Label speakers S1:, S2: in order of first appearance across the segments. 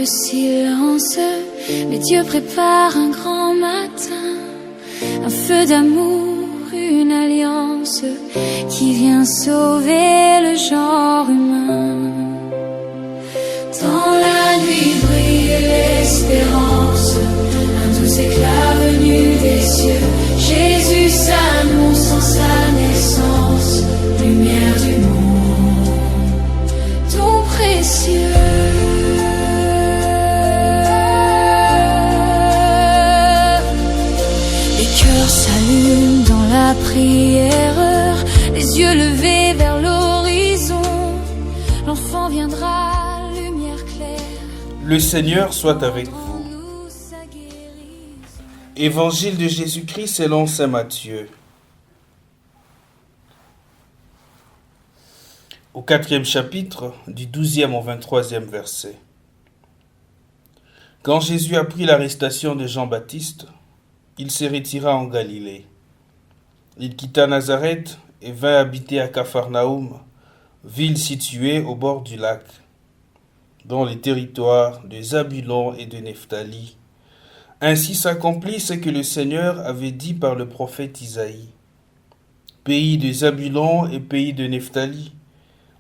S1: silence, mais Dieu prépare un grand matin, un feu d'amour, une alliance qui vient sauver le genre humain. Dans la nuit brille l'espérance, un doux éclat venu des cieux. Jésus s'annonce en sa naissance, lumière du monde, ton précieux. S'allume dans la prière, les yeux levés vers l'horizon, l'enfant viendra, lumière claire.
S2: Le Seigneur soit avec vous. Évangile de Jésus-Christ selon saint Matthieu. Au 4e chapitre, du 12e au 23e verset. Quand Jésus apprit l'arrestation de Jean-Baptiste, il se retira en Galilée. Il quitta Nazareth et vint habiter à Capharnaüm, ville située au bord du lac, dans les territoires de Zabulon et de Nephtali. Ainsi s'accomplit ce que le Seigneur avait dit par le prophète Isaïe. Pays de Zabulon et pays de Nephtali,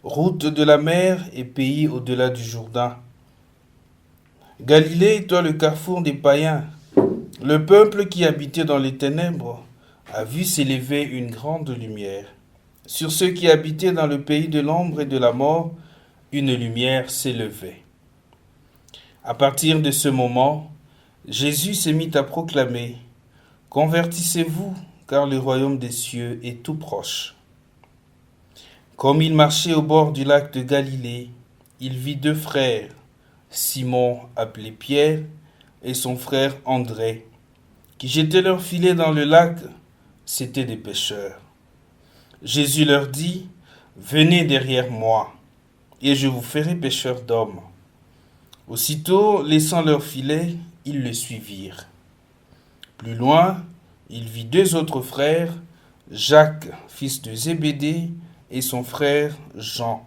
S2: route de la mer et pays au-delà du Jourdain. Galilée, toi le carrefour des païens, le peuple qui habitait dans les ténèbres a vu s'élever une grande lumière. Sur ceux qui habitaient dans le pays de l'ombre et de la mort, une lumière s'élevait. À partir de ce moment, Jésus se mit à proclamer « Convertissez-vous, car le royaume des cieux est tout proche. » Comme il marchait au bord du lac de Galilée, il vit deux frères, Simon appelé Pierre et son frère André, qui jetaient leurs filets dans le lac, c'étaient des pêcheurs. Jésus leur dit, « Venez derrière moi, et je vous ferai pêcheurs d'hommes. » Aussitôt, laissant leurs filets, ils le suivirent. Plus loin, il vit deux autres frères, Jacques, fils de Zébédée, et son frère Jean,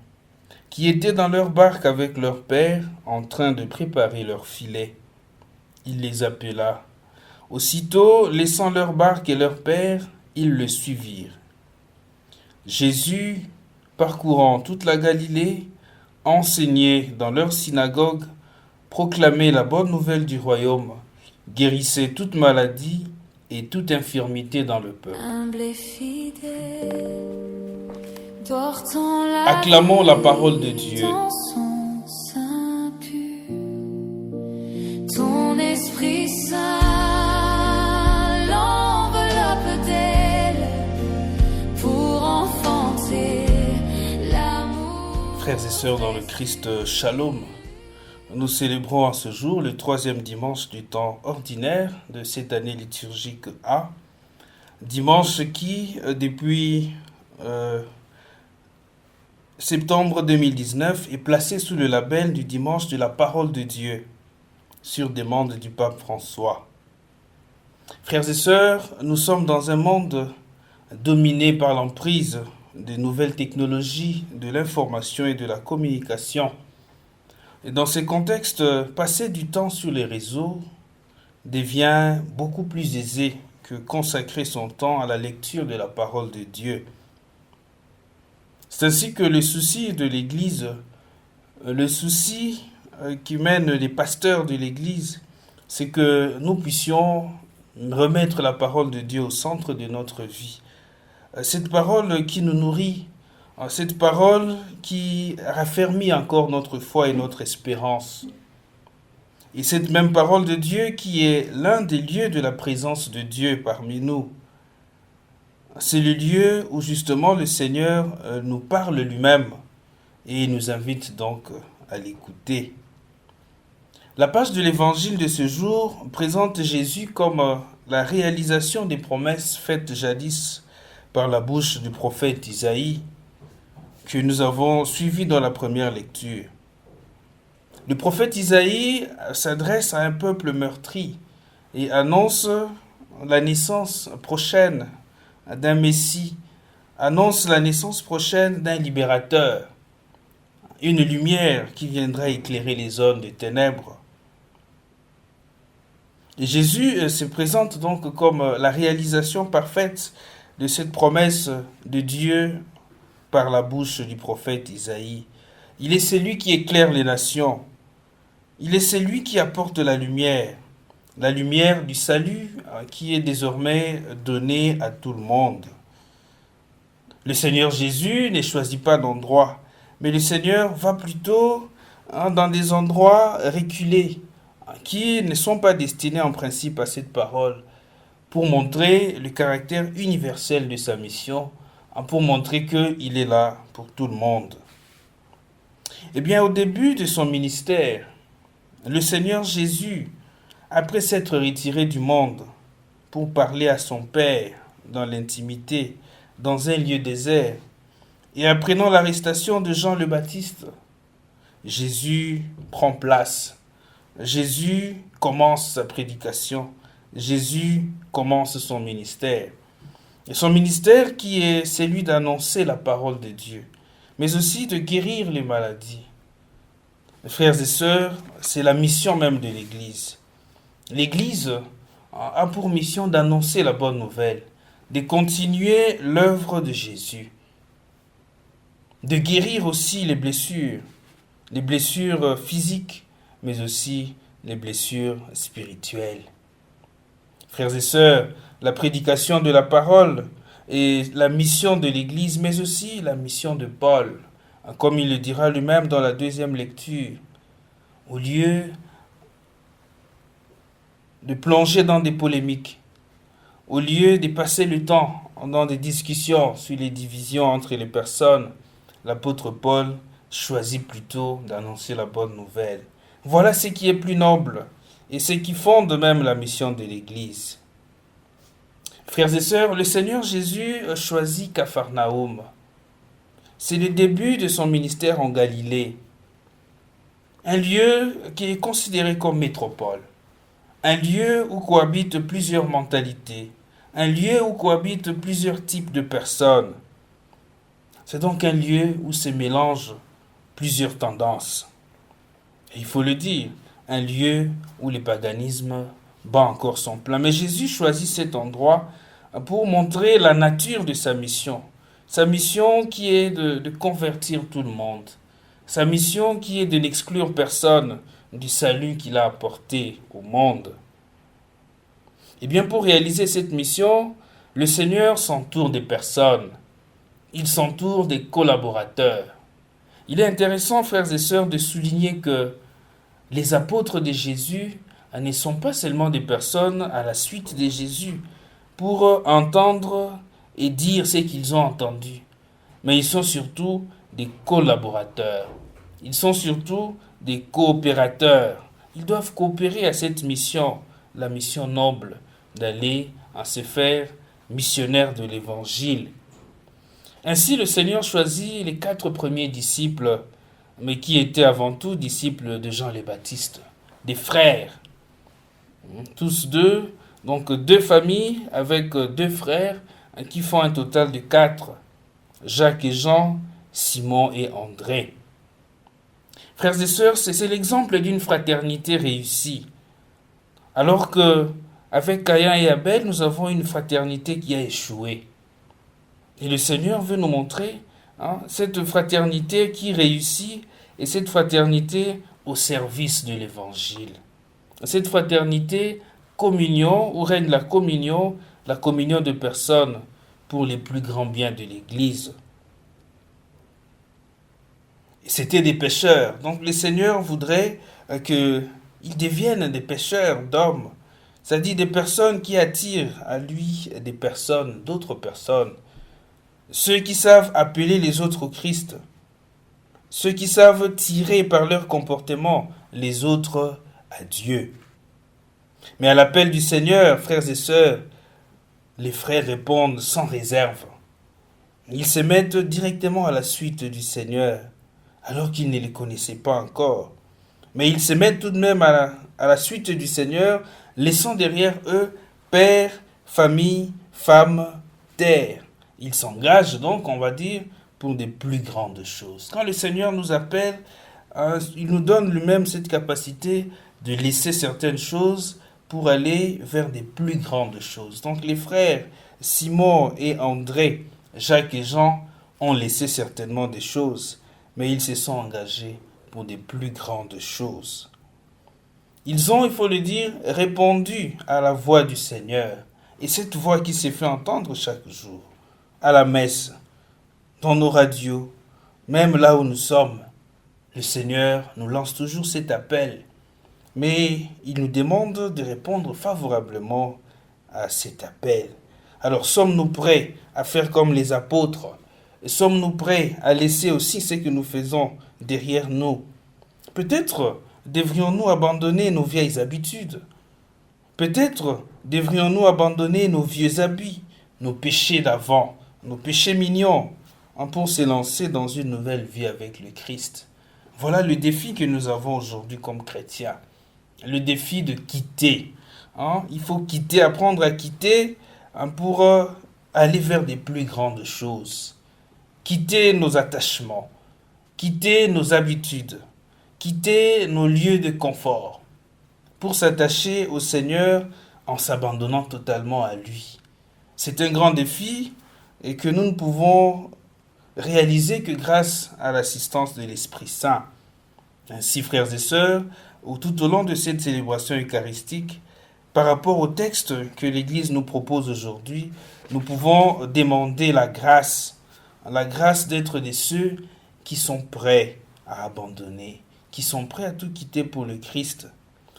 S2: qui étaient dans leur barque avec leur père, en train de préparer leurs filets. Il les appela. Aussitôt, laissant leur barque et leur père, ils le suivirent. Jésus, parcourant toute la Galilée, enseignait dans leur synagogue, proclamait la bonne nouvelle du royaume, guérissait toute maladie et toute infirmité dans le peuple. Acclamons la parole de Dieu.
S1: Ton Esprit Saint l'enveloppe d'elle pour enfanter l'amour.
S2: Frères et sœurs dans le Christ, Shalom. Nous célébrons à ce jour le 3e dimanche du temps ordinaire de cette année liturgique A. Dimanche qui, depuis septembre 2019, est placé sous le label du dimanche de la parole de Dieu, sur demande du pape François. Frères et sœurs, nous sommes dans un monde dominé par l'emprise des nouvelles technologies, de l'information et de la communication. Et dans ce contexte, passer du temps sur les réseaux devient beaucoup plus aisé que consacrer son temps à la lecture de la parole de Dieu. C'est ainsi que le souci de l'Église, le souci qui mène les pasteurs de l'Église, c'est que nous puissions remettre la parole de Dieu au centre de notre vie. Cette parole qui nous nourrit, cette parole qui raffermit encore notre foi et notre espérance. Et cette même parole de Dieu qui est l'un des lieux de la présence de Dieu parmi nous. C'est le lieu où justement le Seigneur nous parle lui-même et nous invite donc à l'écouter. La page de l'évangile de ce jour présente Jésus comme la réalisation des promesses faites jadis par la bouche du prophète Isaïe que nous avons suivi dans la première lecture. Le prophète Isaïe s'adresse à un peuple meurtri et annonce la naissance prochaine d'un Messie, annonce la naissance prochaine d'un libérateur, une lumière qui viendra éclairer les zones de ténèbres, Et Jésus se présente donc comme la réalisation parfaite de cette promesse de Dieu par la bouche du prophète Isaïe. Il est celui qui éclaire les nations. Il est celui qui apporte la lumière du salut qui est désormais donnée à tout le monde. Le Seigneur Jésus ne choisit pas d'endroit, mais le Seigneur va plutôt dans des endroits reculés qui ne sont pas destinés en principe à cette parole pour montrer le caractère universel de sa mission, pour montrer qu'il est là pour tout le monde. Eh bien, au début de son ministère, le Seigneur Jésus, après s'être retiré du monde pour parler à son Père dans l'intimité, dans un lieu désert, et apprenant l'arrestation de Jean le Baptiste, Jésus prend place. Jésus commence sa prédication. Jésus commence son ministère. Et son ministère qui est celui d'annoncer la parole de Dieu, mais aussi de guérir les maladies. Frères et sœurs, c'est la mission même de l'Église. L'Église a pour mission d'annoncer la bonne nouvelle, de continuer l'œuvre de Jésus, de guérir aussi les blessures physiques, mais aussi les blessures spirituelles. Frères et sœurs, la prédication de la parole est la mission de l'Église, mais aussi la mission de Paul, comme il le dira lui-même dans la deuxième lecture. Au lieu de plonger dans des polémiques, au lieu de passer le temps dans des discussions sur les divisions entre les personnes, l'apôtre Paul choisit plutôt d'annoncer la bonne nouvelle. Voilà ce qui est plus noble et ce qui fonde même la mission de l'Église. Frères et sœurs, le Seigneur Jésus choisit Capharnaüm. C'est le début de son ministère en Galilée. Un lieu qui est considéré comme métropole. Un lieu où cohabitent plusieurs mentalités. Un lieu où cohabitent plusieurs types de personnes. C'est donc un lieu où se mélangent plusieurs tendances. Et il faut le dire, un lieu où le paganisme bat encore son plein. Mais Jésus choisit cet endroit pour montrer la nature de sa mission. Sa mission qui est de convertir tout le monde. Sa mission qui est de n'exclure personne du salut qu'il a apporté au monde. Et bien pour réaliser cette mission, le Seigneur s'entoure des personnes. Il s'entoure des collaborateurs. Il est intéressant, frères et sœurs, de souligner que les apôtres de Jésus ne sont pas seulement des personnes à la suite de Jésus pour entendre et dire ce qu'ils ont entendu, mais ils sont surtout des collaborateurs. Ils sont surtout des coopérateurs. Ils doivent coopérer à cette mission, la mission noble d'aller à se faire missionnaire de l'Évangile. Ainsi, le Seigneur choisit les 4 premiers disciples, mais qui étaient avant tout disciples de Jean le Baptiste, des frères. Tous deux, donc 2 familles avec 2 frères, qui font un total de 4. Jacques et Jean, Simon et André. Frères et sœurs, c'est l'exemple d'une fraternité réussie. Alors que avec Caïn et Abel, nous avons une fraternité qui a échoué. Et le Seigneur veut nous montrer cette fraternité qui réussit et cette fraternité au service de l'Évangile. Cette fraternité, communion, où règne la communion de personnes pour les plus grands biens de l'Église. C'était des pécheurs. Donc le Seigneur voudrait qu'ils deviennent des pécheurs d'hommes. C'est-à-dire des personnes qui attirent à lui des personnes, d'autres personnes. Ceux qui savent appeler les autres au Christ. Ceux qui savent tirer par leur comportement les autres à Dieu. Mais à l'appel du Seigneur, frères et sœurs, les frères répondent sans réserve. Ils se mettent directement à la suite du Seigneur, alors qu'ils ne les connaissaient pas encore. Mais ils se mettent tout de même à la suite du Seigneur, laissant derrière eux père, famille, femme, terre. Ils s'engagent donc, on va dire, pour des plus grandes choses. Quand le Seigneur nous appelle, il nous donne lui-même cette capacité de laisser certaines choses pour aller vers des plus grandes choses. Donc les frères Simon et André, Jacques et Jean ont laissé certainement des choses, mais ils se sont engagés pour des plus grandes choses. Ils ont, il faut le dire, répondu à la voix du Seigneur. Et cette voix qui s'est fait entendre chaque jour, à la messe, dans nos radios, même là où nous sommes, le Seigneur nous lance toujours cet appel. Mais il nous demande de répondre favorablement à cet appel. Alors sommes-nous prêts à faire comme les apôtres? Sommes-nous prêts à laisser aussi ce que nous faisons derrière nous? Peut-être devrions-nous abandonner nos vieilles habitudes. Peut-être devrions-nous abandonner nos vieux habits, nos péchés d'avant, nos péchés mignons, pour se lancer dans une nouvelle vie avec le Christ. Voilà le défi que nous avons aujourd'hui comme chrétiens. Le défi de quitter. Il faut quitter, apprendre à quitter pour aller vers des plus grandes choses. Quitter nos attachements, quitter nos habitudes, quitter nos lieux de confort pour s'attacher au Seigneur en s'abandonnant totalement à lui. C'est un grand défi et que nous ne pouvons réaliser que grâce à l'assistance de l'Esprit Saint. Ainsi, frères et sœurs, tout au long de cette célébration eucharistique, par rapport au texte que l'Église nous propose aujourd'hui, nous pouvons demander la grâce d'être de ceux qui sont prêts à abandonner, qui sont prêts à tout quitter pour le Christ.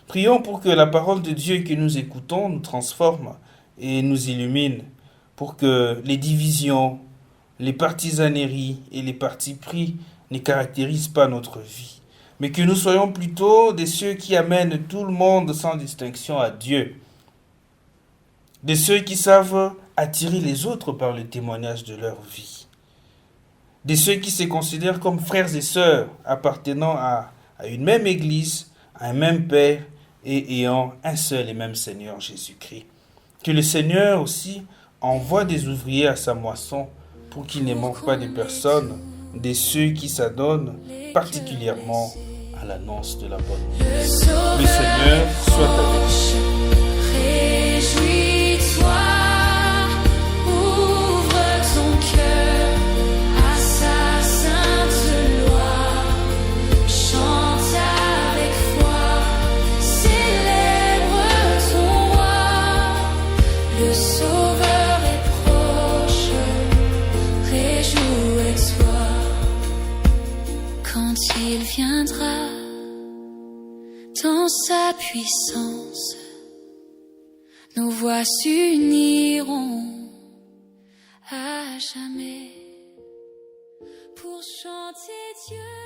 S2: Prions pour que la parole de Dieu que nous écoutons nous transforme et nous illumine, pour que les divisions, les partisaneries et les partis pris ne caractérisent pas notre vie, mais que nous soyons plutôt de ceux qui amènent tout le monde sans distinction à Dieu, de ceux qui savent attirer les autres par le témoignage de leur vie, de ceux qui se considèrent comme frères et sœurs appartenant à une même Église, à un même Père et ayant un seul et même Seigneur Jésus-Christ. Que le Seigneur aussi envoie des ouvriers à sa moisson pour qu'il ne manque pas de personnes, de ceux qui s'adonnent particulièrement à l'annonce de la bonne nouvelle. Le Seigneur soit avec vous.
S1: Réjouis-toi, ouvre ton cœur à sa sainte loi, chante avec foi, célèbre ton roi, le Sauveur est proche, réjouis-toi, quand il viendra dans sa puissance. Nos voix s'uniront à jamais pour chanter Dieu.